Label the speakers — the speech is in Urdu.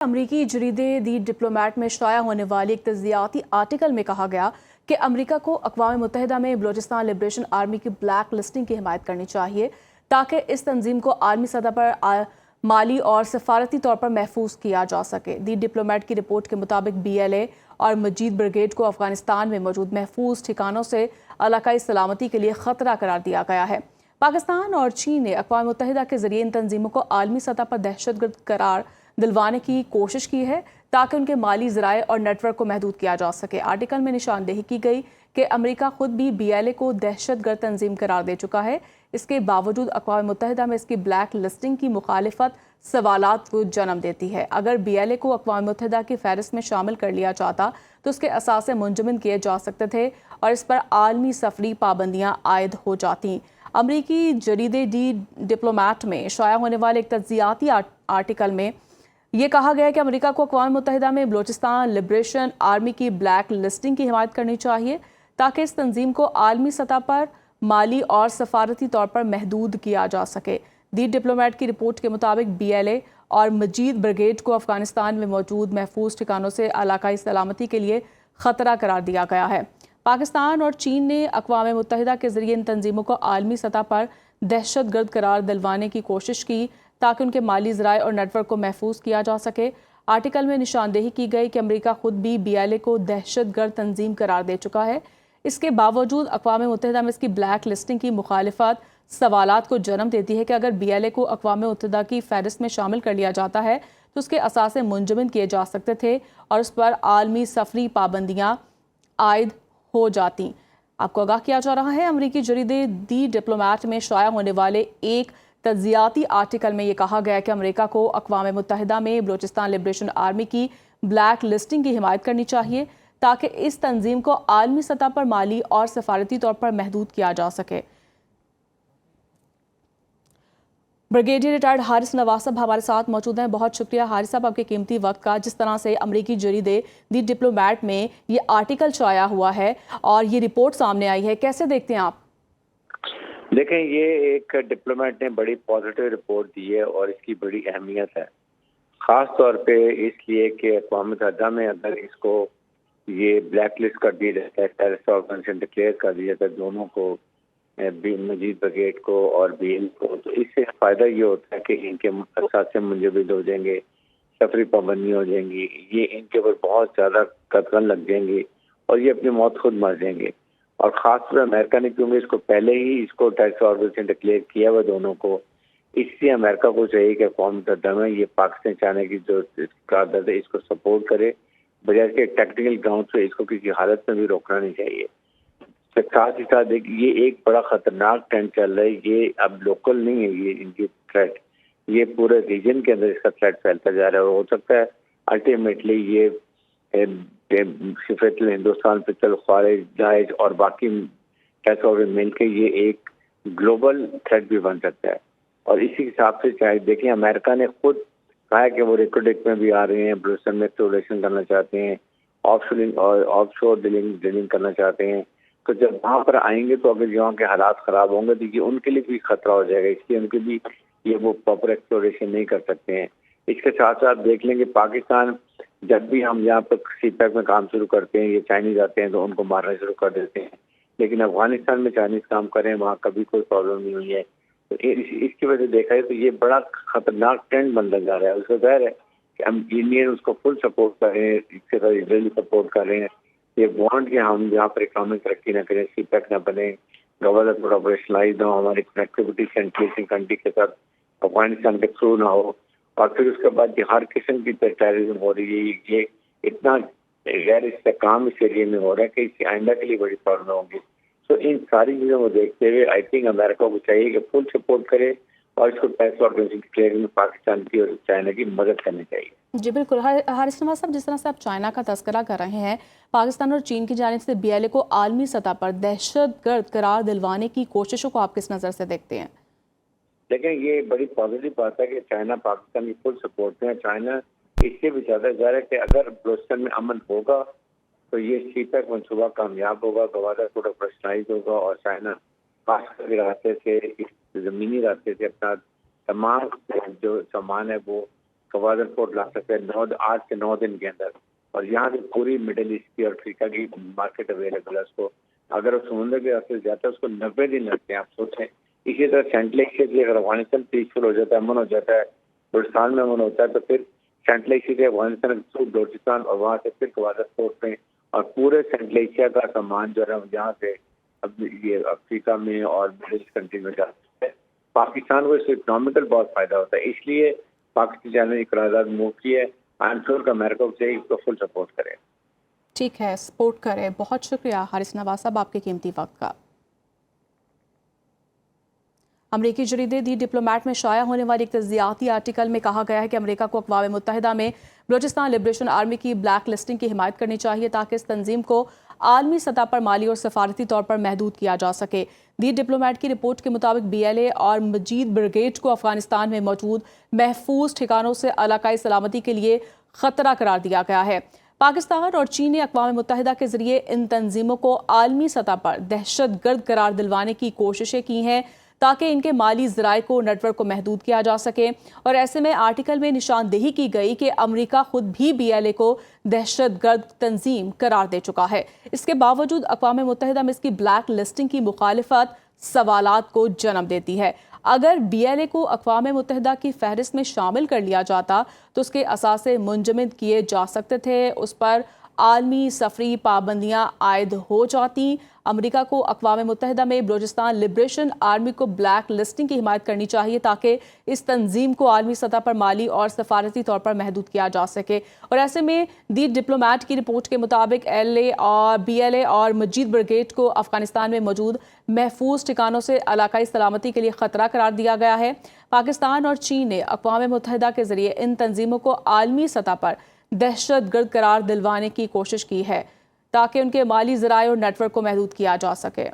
Speaker 1: امریکی جریدے دی ڈپلومیٹ میں شائع ہونے والی ایک تجزیاتی آرٹیکل میں کہا گیا کہ امریکہ کو اقوام متحدہ میں بلوچستان لبریشن آرمی کی بلیک لسٹنگ کی حمایت کرنی چاہیے تاکہ اس تنظیم کو عالمی سطح پر مالی اور سفارتی طور پر محفوظ کیا جا سکے۔ دی ڈپلومیٹ کی رپورٹ کے مطابق BLA اور مجید بریگیڈ کو افغانستان میں موجود محفوظ ٹھکانوں سے علاقائی سلامتی کے لیے خطرہ قرار دیا گیا ہے۔ پاکستان اور چین نے اقوام متحدہ کے ذریعے ان تنظیموں کو عالمی سطح پر دہشت گرد قرار دلوانے کی کوشش کی ہے تاکہ ان کے مالی ذرائع اور نیٹ ورک کو محدود کیا جا سکے۔ آرٹیکل میں نشاندہی کی گئی کہ امریکہ خود بھی BLA کو دہشت گرد تنظیم قرار دے چکا ہے۔ اس کے باوجود اقوام متحدہ میں اس کی بلیک لسٹنگ کی مخالفت سوالات کو جنم دیتی ہے۔ اگر BLA کو اقوام متحدہ کی فہرست میں شامل کر لیا جاتا تو اس کے اثاثے منجمد کیے جا سکتے تھے اور اس پر عالمی سفری پابندیاں عائد ہو جاتی۔ امریکی جریدے دی ڈپلومیٹ میں شائع ہونے والے ایک تجزیاتی آرٹیکل میں یہ کہا گیا ہے کہ امریکہ کو اقوام متحدہ میں بلوچستان لبریشن آرمی کی بلیک لسٹنگ کی حمایت کرنی چاہیے تاکہ اس تنظیم کو عالمی سطح پر مالی اور سفارتی طور پر محدود کیا جا سکے۔ دی ڈپلومیٹ کی رپورٹ کے مطابق BLA اور مجید بریگیڈ کو افغانستان میں موجود محفوظ ٹھکانوں سے علاقائی سلامتی کے لیے خطرہ قرار دیا گیا ہے۔ پاکستان اور چین نے اقوام متحدہ کے ذریعے ان تنظیموں کو عالمی سطح پر دہشت گرد قرار دلوانے کی کوشش کی تاکہ ان کے مالی ذرائع اور نیٹ ورک کو محفوظ کیا جا سکے۔ آرٹیکل میں نشاندہی کی گئی کہ امریکہ خود بھی BLA کو دہشت گرد تنظیم قرار دے چکا ہے۔ اس کے باوجود اقوام متحدہ میں اس کی بلیک لسٹنگ کی مخالفت سوالات کو جنم دیتی ہے کہ اگر BLA کو اقوام متحدہ کی فہرست میں شامل کر لیا جاتا ہے تو اس کے اثاثے منجمد کیے جا سکتے تھے اور اس پر عالمی سفری پابندیاں عائد ہو جاتی۔ آپ کو آگاہ کیا جا رہا ہے امریکی جریدے دی ڈپلومیٹ میں شائع ہونے والے ایک تجزیاتی آرٹیکل میں یہ کہا گیا کہ امریکہ کو اقوام متحدہ میں بلوچستان لبریشن آرمی کی بلیک لسٹنگ کی حمایت کرنی چاہیے تاکہ اس تنظیم کو عالمی سطح پر مالی اور سفارتی طور پر محدود کیا جا سکے۔ بریگیڈیئر ریٹائرڈ حارث نواز صاحب ہمارے ساتھ موجود ہیں۔ بہت شکریہ حارث صاحب آپ کے قیمتی وقت کا۔ جس طرح سے امریکی جریدے دی ڈپلومیٹ میں یہ آرٹیکل شائع ہوا ہے اور یہ رپورٹ سامنے آئی ہے، کیسے دیکھتے ہیں آپ؟
Speaker 2: دیکھیں، یہ ایک ڈپلومیٹ نے بڑی پازیٹیو رپورٹ دی ہے اور اس کی بڑی اہمیت ہے، خاص طور پہ اس لیے کہ اقوام متحدہ میں اگر اس کو یہ بلیک لسٹ کر دیا جاتا ہے، ٹیررسٹ آرگنائزیشن ڈکلیئر کر دیا جاتا ہے دونوں کو، مجید بریگیڈ کو اور BLA کو، تو اس سے فائدہ یہ ہوتا ہے کہ ان کے اثاثے منجمد ہو جائیں گے، سفری پابندی ہو جائیں گی، یہ ان کے اوپر بہت زیادہ قدغن لگ جائیں گے اور یہ اپنی موت خود مر جائیں گے۔ اور خاص طور امریکہ نے کیونکہ اس کو پہلے ہی اس کو ٹیررسٹ آرگنائزیشن ڈکلیئر کیا ہوا دونوں کو، اس لیے امریکہ کو چاہیے کہ اقوام متحدہ میں یہ پاکستان چاہنے کی جو قرارداد ہے اس کو سپورٹ کرے، بجائے کہ ٹیکنیکل گراؤنڈ سے اس کو کسی حالت میں بھی روکنا نہیں چاہیے۔ ساتھ ہی ساتھ یہ ایک بڑا خطرناک ٹرینڈ چل رہا ہے، یہ اب لوکل نہیں ہے، یہ ان کی تھریٹ، یہ پورے ریجن کے اندر اس کا تھریٹ پھیلتا جا رہا ہے اور ہو سکتا ہے الٹیمیٹلی یہ صفت ہندوستان پیپل خارج داعش اور باقی ایسا مل کے یہ ایک گلوبل تھریٹ بھی بن سکتا ہے۔ اور اسی حساب سے چاہے دیکھیں، امریکہ نے خود کہا ہے کہ وہ ریکوڈک میں بھی آ رہے ہیں، بلوچستان میں ایکسپلوریشن کرنا چاہتے ہیں، آف شور ڈرلنگ کرنا چاہتے ہیں۔ تو جب وہاں پر آئیں گے تو اگر یہاں کے حالات خراب ہوں گے تو یہ ان کے لیے بھی خطرہ ہو جائے گا، اس لیے ان کے بھی یہ وہ پراپر ایکسپلوریشن نہیں کر سکتے ہیں۔ اس کے ساتھ ساتھ دیکھ لیں گے پاکستان جب بھی ہم یہاں پر CPEC میں کام شروع کرتے ہیں، یہ چائنیز آتے ہیں تو ان کو مارنا شروع کر دیتے ہیں، لیکن افغانستان میں چائنیز کام کریں وہاں کبھی کوئی پرابلم نہیں ہوئی ہے۔ تو اس کی وجہ سے دیکھا ہے تو یہ بڑا خطرناک ٹرینڈ بنتا جا رہا ہے۔ اس کو ظاہر ہے کہ ہم انڈین اس کو فل سپورٹ کر رہے ہیں، اس کے ساتھ اسرائیل سپورٹ کر رہے ہیں۔ یہ وانٹ کہ ہم یہاں پر اکنامک ترقی نہ کریں، CPEC نہ بنے، گورنر تھوڑا آپریشنلائز نہ ہو، ہماری کنیکٹیوٹی سینٹریشن کنٹری کے ساتھ افغانستان کے تھرو نہ ہو، اور پھر اس کے بعد یہ ہر قسم کی ٹیررزم ہو رہی ہے، یہ اتنا غیر استحکام اس ایریے میں ہو رہا ہے کہ اس کی آئندہ کے لیے بڑی پرابلم ہوگی۔ تو ان ساری چیزوں کو دیکھتے ہوئے آئی تھنک امریکہ کو چاہیے کہ فل سپورٹ کرے اور اس کو ٹیررسٹ آرگنائزیشن کلیئرنگ میں پاکستان کی اور چائنا کی مدد کرنی چاہیے۔
Speaker 1: جی بالکل حارث نواز صاحب، جس طرح سے آپ چائنا کا تذکرہ کر رہے ہیں، پاکستان اور چین کی جانب سے BLA کو عالمی سطح پر دہشت گرد قرار دلوانے کی کوششوں کو آپ کس نظر سے دیکھتے ہیں؟
Speaker 2: لیکن یہ بڑی پازیٹیو بات ہے کہ چائنا پاکستان کی فل سپورٹ میں، چائنا اس سے بھی زیادہ ظاہر ہے کہ اگر بلوچستان میں امن ہوگا تو یہ CPEC منصوبہ کامیاب ہوگا، گوادر تھوڑا پرسنلائز ہوگا اور چائنا خاص کر راستے سے، اس زمینی راستے سے اپنا تمام جو سامان ہے وہ گوادر پورٹ لا سکتے ہیں آج سے 9 دن کے اندر، اور یہاں سے پوری مڈل ایسٹ کی اور افریقہ کی مارکیٹ اویلیبل ہے اس کو. اگر وہ سمندر کے راستے سے جاتا ہے اس کو 90 دن لگتے ہیں، آپ سوچیں. اسی طرح سینٹرل ایشیا کی اگر افغانستان پیسفل ہو جاتا ہے، امن ہو جاتا ہے، بلوچستان میں امن ہوتا ہے، تو پھر سینٹرل ایشیا سے افغانستان بلوچستان اور وہاں سے پھر گوادر پورٹ میں اور پورے سینٹرل ایشیا کا سامان جو ہے یہاں سے اب یہ افریقہ میں اور مڈل ایسٹ کنٹری میں جاتا ہے. پاکستان کو اس سے اکنامیکل بہت فائدہ ہوتا ہے، اس لیے پاکستان نے قرارداد موو کی ہے. آئی ایم شیور کہ امریکہ سے اس کو فل سپورٹ کرے.
Speaker 1: ٹھیک ہے، سپورٹ کرے. بہت شکریہ حارث نواز صاحب آپ کے قیمتی وقت کا. امریکی جریدے دی ڈپلومیٹ میں شائع ہونے والی ایک تجزیاتی آرٹیکل میں کہا گیا ہے کہ امریکہ کو اقوام متحدہ میں بلوچستان لبریشن آرمی کی بلیک لسٹنگ کی حمایت کرنی چاہیے تاکہ اس تنظیم کو عالمی سطح پر مالی اور سفارتی طور پر محدود کیا جا سکے. دی ڈپلومیٹ کی رپورٹ کے مطابق BLA اور مجید بریگیڈ کو افغانستان میں موجود محفوظ ٹھکانوں سے علاقائی سلامتی کے لیے خطرہ قرار دیا گیا ہے. پاکستان اور چین نے اقوام متحدہ کے ذریعے ان تنظیموں کو عالمی سطح پر دہشت گرد قرار دلوانے کی کوششیں کی ہیں تاکہ ان کے مالی ذرائع کو نیٹ ورک کو محدود کیا جا سکے. اور ایسے میں آرٹیکل میں نشاندہی کی گئی کہ امریکہ خود بھی BLA کو دہشت گرد تنظیم قرار دے چکا ہے. اس کے باوجود اقوام متحدہ میں اس کی بلیک لسٹنگ کی مخالفت سوالات کو جنم دیتی ہے. اگر BLA کو اقوام متحدہ کی فہرست میں شامل کر لیا جاتا تو اس کے اثاثے منجمد کیے جا سکتے تھے، اس پر عالمی سفری پابندیاں عائد ہو جاتی. امریکہ کو اقوام متحدہ میں بلوچستان لبریشن آرمی کو بلیک لسٹنگ کی حمایت کرنی چاہیے تاکہ اس تنظیم کو عالمی سطح پر مالی اور سفارتی طور پر محدود کیا جا سکے. اور ایسے میں دی ڈپلومیٹ کی رپورٹ کے مطابق BLA اور مجید بریگیڈ کو افغانستان میں موجود محفوظ ٹھکانوں سے علاقائی سلامتی کے لیے خطرہ قرار دیا گیا ہے. پاکستان اور چین نے اقوام متحدہ کے ذریعے ان تنظیموں کو عالمی سطح پر دہشت گرد قرار دلوانے کی کوشش کی ہے تاکہ ان کے مالی ذرائع اور نیٹ ورک کو محدود کیا جا سکے.